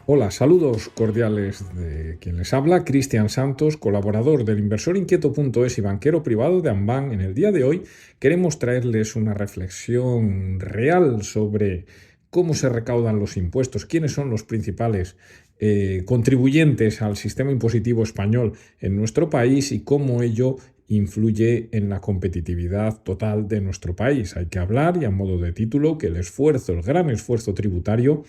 Hola, saludos cordiales de quien les habla, Cristian Santos, colaborador del inversorinquieto.es y banquero privado de Ambán. En el día de hoy queremos traerles una reflexión real sobre cómo se recaudan los impuestos, quiénes son los principales contribuyentes al sistema impositivo español en nuestro país y cómo ello influye en la competitividad total de nuestro país. Hay que hablar, y a modo de título, que el gran esfuerzo tributario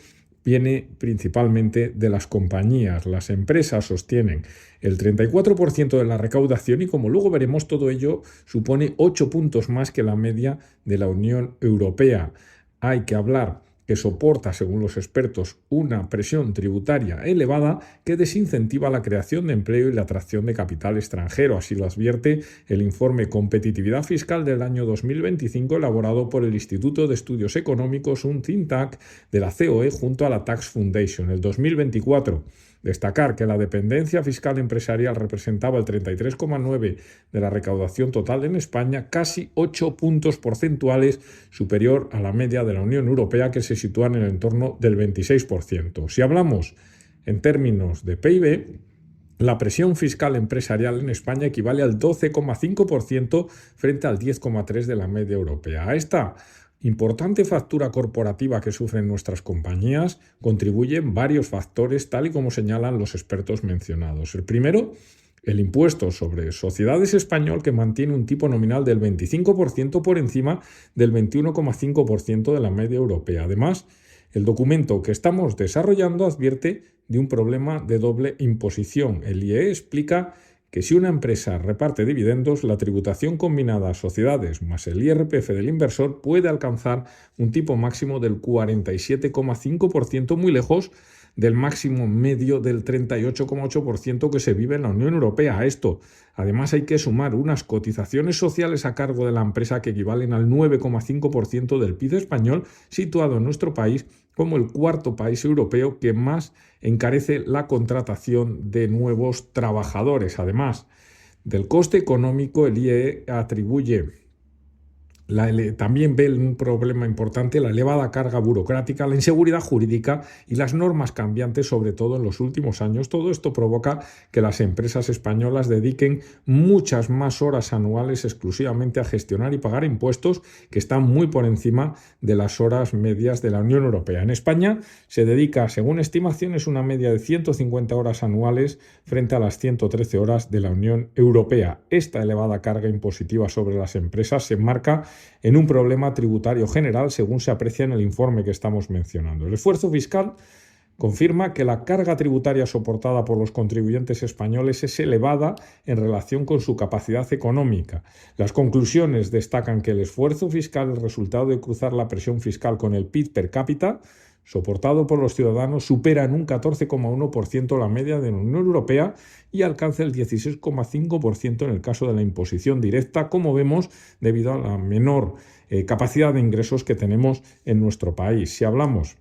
viene principalmente de las compañías. Las empresas sostienen el 34% de la recaudación y, como luego veremos, todo ello supone 8 puntos más que la media de la Unión Europea. Hay que hablar que soporta, según los expertos, una presión tributaria elevada que desincentiva la creación de empleo y la atracción de capital extranjero. Así lo advierte el informe Competitividad Fiscal del año 2025 elaborado por el Instituto de Estudios Económicos, un think tank de la COE junto a la Tax Foundation. El 2024. Destacar que la dependencia fiscal empresarial representaba el 33,9% de la recaudación total en España, casi 8 puntos porcentuales superior a la media de la Unión Europea, que se sitúa en el entorno del 26%. Si hablamos en términos de PIB, la presión fiscal empresarial en España equivale al 12,5% frente al 10,3% de la media europea. A esta importante factura corporativa que sufren nuestras compañías contribuyen varios factores, tal y como señalan los expertos mencionados. El primero, el impuesto sobre sociedades español, que mantiene un tipo nominal del 25% por encima del 21,5% de la media europea. Además, el documento que estamos desarrollando advierte de un problema de doble imposición. El IE explica que si una empresa reparte dividendos, la tributación combinada a sociedades más el IRPF del inversor puede alcanzar un tipo máximo del 47,5%, muy lejos del máximo medio del 38,8% que se vive en la Unión Europea. A esto, además, hay que sumar unas cotizaciones sociales a cargo de la empresa que equivalen al 9,5% del PIB español, situado en nuestro país como el cuarto país europeo que más encarece la contratación de nuevos trabajadores. Además del coste económico, el IE atribuye también ve un problema importante: la elevada carga burocrática, la inseguridad jurídica y las normas cambiantes, sobre todo en los últimos años. Todo esto provoca que las empresas españolas dediquen muchas más horas anuales exclusivamente a gestionar y pagar impuestos, que están muy por encima de las horas medias de la Unión Europea. En España se dedica, según estimaciones, una media de 150 horas anuales frente a las 113 horas de la Unión Europea. Esta elevada carga impositiva sobre las empresas se enmarca en un problema tributario general, según se aprecia en el informe que estamos mencionando. El esfuerzo fiscal confirma que la carga tributaria soportada por los contribuyentes españoles es elevada en relación con su capacidad económica. Las conclusiones destacan que el esfuerzo fiscal, el resultado de cruzar la presión fiscal con el PIB per cápita soportado por los ciudadanos, supera en un 14,1% la media de la Unión Europea y alcanza el 16,5% en el caso de la imposición directa, como vemos, debido a la menor capacidad de ingresos que tenemos en nuestro país. Si hablamos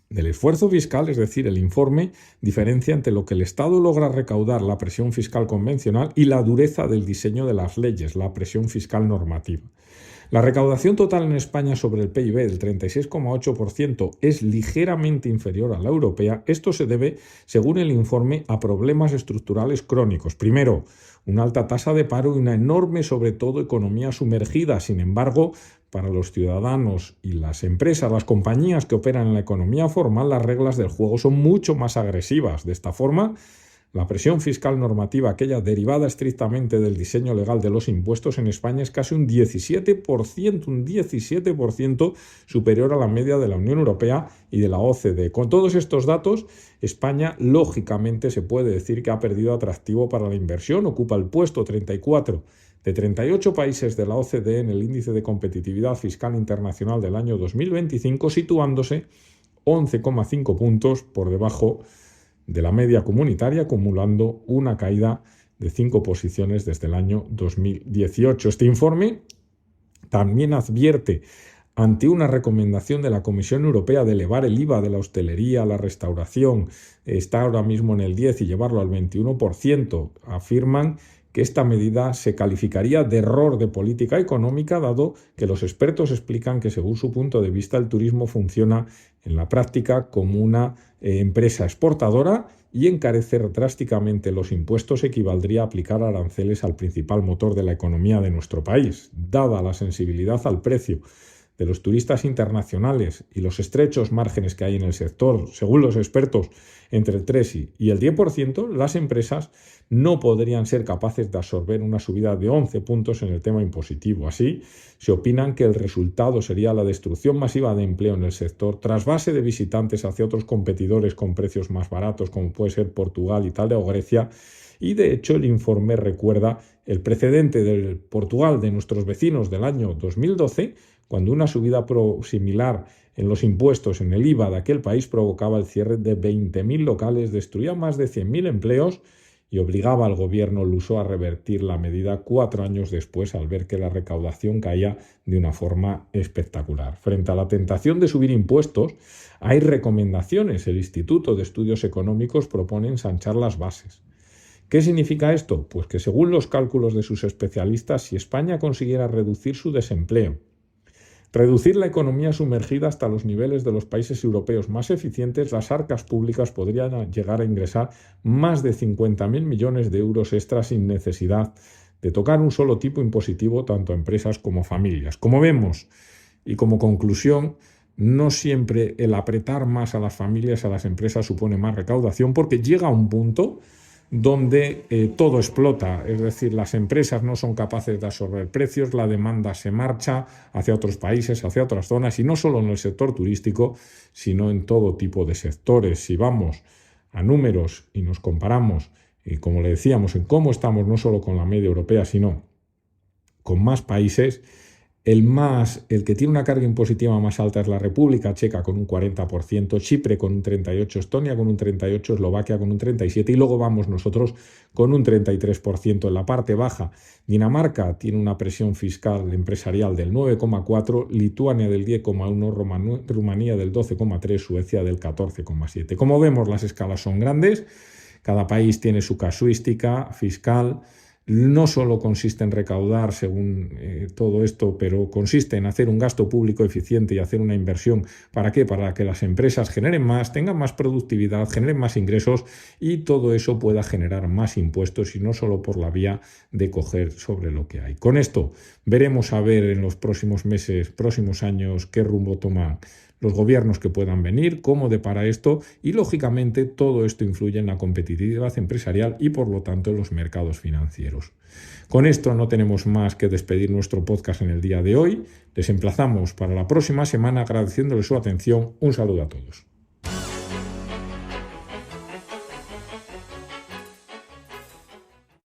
del esfuerzo fiscal, es decir, el informe diferencia entre lo que el Estado logra recaudar, la presión fiscal convencional, y la dureza del diseño de las leyes, la presión fiscal normativa. La recaudación total en España sobre el PIB del 36,8% es ligeramente inferior a la europea. Esto se debe, según el informe, a problemas estructurales crónicos. Primero, una alta tasa de paro y una enorme, sobre todo, economía sumergida. Sin embargo, para los ciudadanos y las empresas, las compañías que operan en la economía formal, las reglas del juego son mucho más agresivas. De esta forma, la presión fiscal normativa, aquella derivada estrictamente del diseño legal de los impuestos en España, es casi un 17% superior a la media de la Unión Europea y de la OCDE. Con todos estos datos, España, lógicamente, se puede decir que ha perdido atractivo para la inversión. Ocupa el puesto 34 de 38 países de la OCDE en el índice de competitividad fiscal internacional del año 2025, situándose 11,5 puntos por debajo de la media comunitaria, acumulando una caída de 5 posiciones desde el año 2018. Este informe también advierte, ante una recomendación de la Comisión Europea de elevar el IVA de la hostelería, la restauración, está ahora mismo en el 10% y llevarlo al 21%, afirman que esta medida se calificaría de error de política económica, dado que los expertos explican que, según su punto de vista, el turismo funciona en la práctica como una empresa exportadora y encarecer drásticamente los impuestos equivaldría a aplicar aranceles al principal motor de la economía de nuestro país. Dada la sensibilidad al precio de los turistas internacionales y los estrechos márgenes que hay en el sector, según los expertos, entre el 3 y el 10%, las empresas no podrían ser capaces de absorber una subida de 11 puntos en el tema impositivo. Así, se opinan que el resultado sería la destrucción masiva de empleo en el sector, trasvase de visitantes hacia otros competidores con precios más baratos, como puede ser Portugal, Italia o Grecia. Y de hecho el informe recuerda el precedente del Portugal de nuestros vecinos del año 2012, cuando una subida similar en los impuestos, en el IVA de aquel país, provocaba el cierre de 20.000 locales, destruía más de 100.000 empleos y obligaba al gobierno luso a revertir la medida 4 años después, al ver que la recaudación caía de una forma espectacular. Frente a la tentación de subir impuestos, hay recomendaciones. El Instituto de Estudios Económicos propone ensanchar las bases. ¿Qué significa esto? Pues que, según los cálculos de sus especialistas, si España consiguiera reducir su desempleo, reducir la economía sumergida hasta los niveles de los países europeos más eficientes, las arcas públicas podrían llegar a ingresar más de 50.000 millones de euros extra sin necesidad de tocar un solo tipo impositivo tanto a empresas como a familias. Como vemos, y como conclusión, no siempre el apretar más a las familias, a las empresas, supone más recaudación, porque llega a un punto donde todo explota, es decir, las empresas no son capaces de absorber precios, la demanda se marcha hacia otros países, hacia otras zonas, y no solo en el sector turístico, sino en todo tipo de sectores. Si vamos a números y nos comparamos, y como le decíamos, en cómo estamos no solo con la media europea, sino con más países, el que tiene una carga impositiva más alta es la República Checa con un 40%, Chipre con un 38%, Estonia con un 38%, Eslovaquia con un 37% y luego vamos nosotros con un 33%. En la parte baja, Dinamarca tiene una presión fiscal empresarial del 9,4%, Lituania del 10,1%, Rumanía del 12,3%, Suecia del 14,7%. Como vemos, las escalas son grandes, cada país tiene su casuística fiscal. No solo consiste en recaudar, según todo esto, pero consiste en hacer un gasto público eficiente y hacer una inversión. ¿Para qué? Para que las empresas generen más, tengan más productividad, generen más ingresos y todo eso pueda generar más impuestos y no solo por la vía de coger sobre lo que hay. Con esto veremos a ver en los próximos meses, próximos años, qué rumbo toman los gobiernos que puedan venir, cómo depara esto y, lógicamente, todo esto influye en la competitividad empresarial y, por lo tanto, en los mercados financieros. Con esto no tenemos más que despedir nuestro podcast en el día de hoy. Les emplazamos para la próxima semana agradeciéndoles su atención. Un saludo a todos.